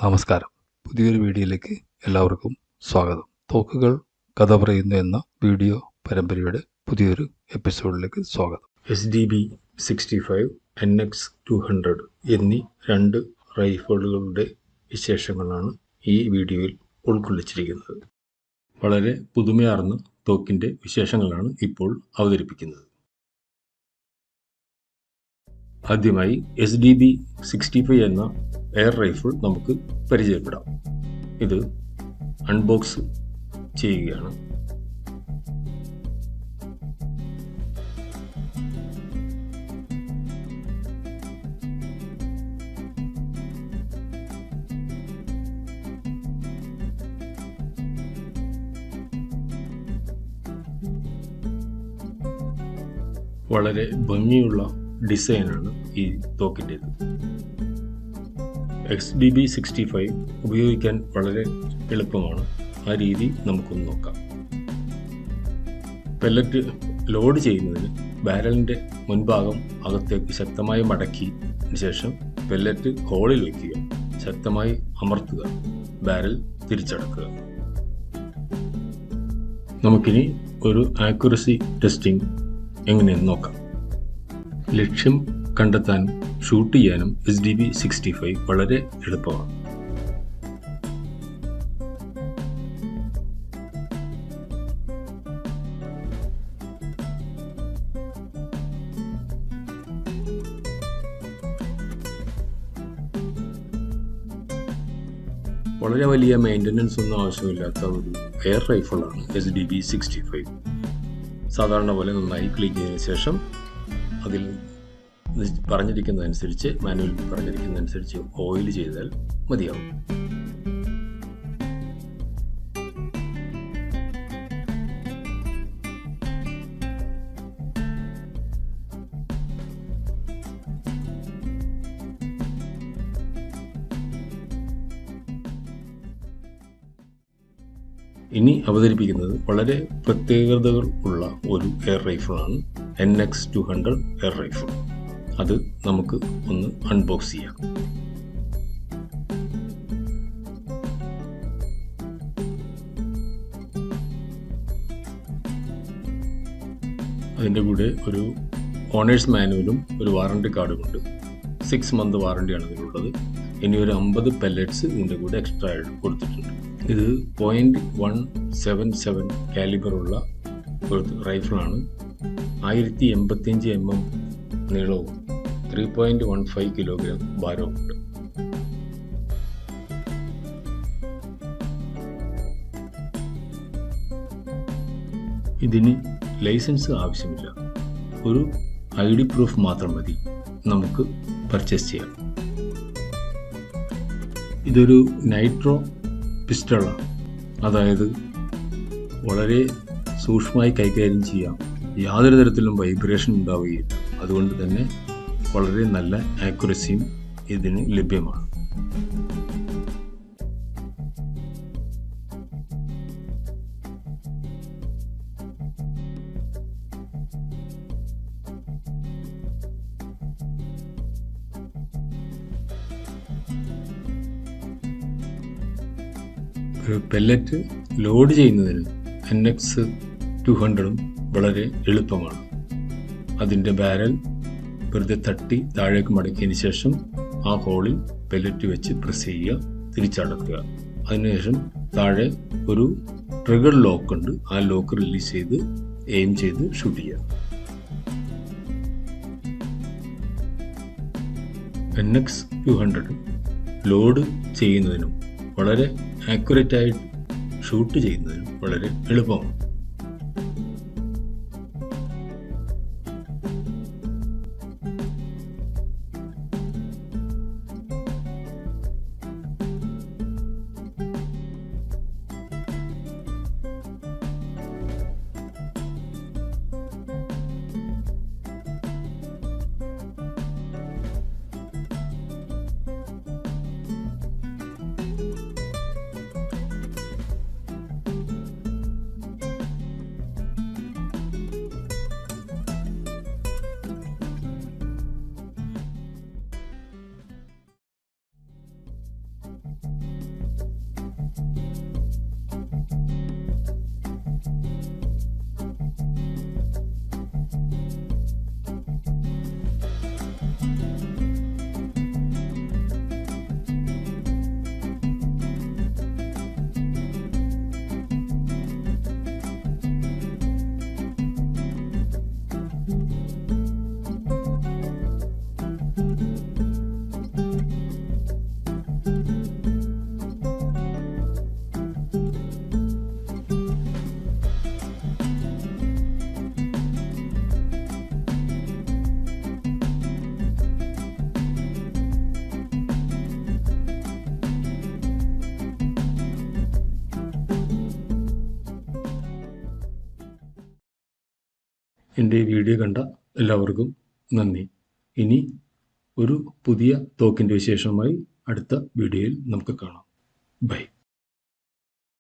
നമസ്കാരം. പുതിയൊരു വീഡിയോയിലേക്ക് എല്ലാവർക്കും സ്വാഗതം. തോക്കുകൾ കഥ പറയുന്നു എന്ന വീഡിയോ പരമ്പരയുടെ പുതിയൊരു എപ്പിസോഡിലേക്ക് സ്വാഗതം. SDB 65, NX 200 എന്നീ രണ്ട് റൈഫിളുകളുടെ വിശേഷങ്ങളാണ് ഈ വീഡിയോയിൽ ഉൾക്കൊള്ളിച്ചിരിക്കുന്നത്. വളരെ പുതുമയാർന്ന തോക്കിൻ്റെ വിശേഷങ്ങളാണ് ഇപ്പോൾ അവതരിപ്പിക്കുന്നത്. ആദ്യമായി SDB 65 എന്ന എയർ റൈഫിൾ നമുക്ക് പരിചയപ്പെടാം. ഇത് അൺബോക്സ് ചെയ്യുകയാണ്. വളരെ ഭംഗിയുള്ള ഡിസൈനാണ് ഈ തോക്കിൻ്റേത്. SDB 65 ഉപയോഗിക്കാൻ വളരെ എളുപ്പമാണ്. ആ രീതി നമുക്കൊന്ന് നോക്കാം. പെല്ലറ്റ് ലോഡ് ചെയ്യുന്നതിന് ബാരലിൻ്റെ മുൻഭാഗം അകത്തേക്ക് ശക്തമായി മടക്കി ശേഷം പെല്ലറ്റ് ഹോളിൽ വയ്ക്കുക, ശക്തമായി അമർത്തുക, ബാരൽ തിരിച്ചടക്കുക. നമുക്കിനി ഒരു ആക്യുറസി ടെസ്റ്റിംഗ് എങ്ങനെയെന്ന് നോക്കാം. ലക്ഷ്യം കണ്ടെത്താനും ഷൂട്ട് ചെയ്യാനും SDB 65 വളരെ എളുപ്പമാണ്. വളരെ വലിയ മെയിൻ്റനൻസ് ഒന്നും ആവശ്യമില്ലാത്ത ഒരു എയർ റൈഫിളാണ് SDB 65. സാധാരണ പോലെ നന്നായി ക്ലീൻ ചെയ്തതിനു ശേഷം അതിൽ പറഞ്ഞിരിക്കുന്നതനുസരിച്ച്, മാനുവലിൽ പറഞ്ഞിരിക്കുന്നതനുസരിച്ച് ഓയിൽ ചെയ്താൽ മതിയാവും. ഇനി അവതരിപ്പിക്കുന്നത് വളരെ പ്രത്യേകതകൾ ഉള്ള ഒരു എയർ റൈഫിളാണ് NX 200 എയർ റൈഫിൾ. അത് നമുക്ക് ഒന്ന് അൺബോക്സ് ചെയ്യാം. അതിൻ്റെ കൂടെ ഒരു ഓണേഴ്സ് മാനുവലും ഒരു വാറണ്ടി കാർഡുമുണ്ട്. 6 മന്ത് വാറണ്ടിയാണ് ഇതിലുള്ളത്. ഇനി ഒരു 50 പെല്ലറ്റ്സ് ഇതിൻ്റെ കൂടെ എക്സ്ട്രാ കൊടുത്തിട്ടുണ്ട്. ഇത് .177 കാലിബറുള്ള ഒരു റൈഫിളാണ്. 1085 mm നീളവും 3.15 കിലോഗ്രാം ഭാരവുമുണ്ട്. ഇതിന് ലൈസൻസ് ആവശ്യമില്ല. ഒരു ID പ്രൂഫ് മാത്രം മതി നമുക്ക് പർച്ചേസ് ചെയ്യാം. ഇതൊരു നൈട്രോ പിസ്റ്റളാണ്. അതായത് വളരെ സൂക്ഷ്മമായി കൈകാര്യം ചെയ്യാം. യാതൊരു തരത്തിലും വൈബ്രേഷൻ ഉണ്ടാവുകയില്ല. അതുകൊണ്ട് തന്നെ വളരെ നല്ല ആക്യുറസിയും ഇതിന് ലഭ്യമാണ്. ഒരു പെല്ലറ്റ് ലോഡ് ചെയ്യുന്നതിന് NX 200 വളരെ എളുപ്പമാണ്. അതിൻ്റെ ബാരൽ വെറുതെ തട്ടി താഴേക്ക് മടക്കിയതിന് ശേഷം ആ ഹോളിൽ പെല്ലറ്റ് വെച്ച് പ്രസ് ചെയ്യുക, തിരിച്ചടക്കുക. അതിനുശേഷം താഴെ ഒരു ട്രിഗർ ലോക്ക് ഉണ്ട്. ആ ലോക്ക് റിലീസ് ചെയ്ത് എയിം ചെയ്ത് ഷൂട്ട് ചെയ്യുക. NX 200 ലോഡ് ചെയ്യുന്നതിനും വളരെ ആക്യുറേറ്റായിട്ട് ഷൂട്ട് ചെയ്യുന്നതിനും വളരെ എളുപ്പമാണ്. എൻ്റെ ഈ വീഡിയോ കണ്ട എല്ലാവർക്കും നന്ദി. ഇനി ഒരു പുതിയ തോക്കിൻ്റെ വിശേഷവുമായി അടുത്ത വീഡിയോയിൽ നമുക്ക് കാണാം. ബൈ.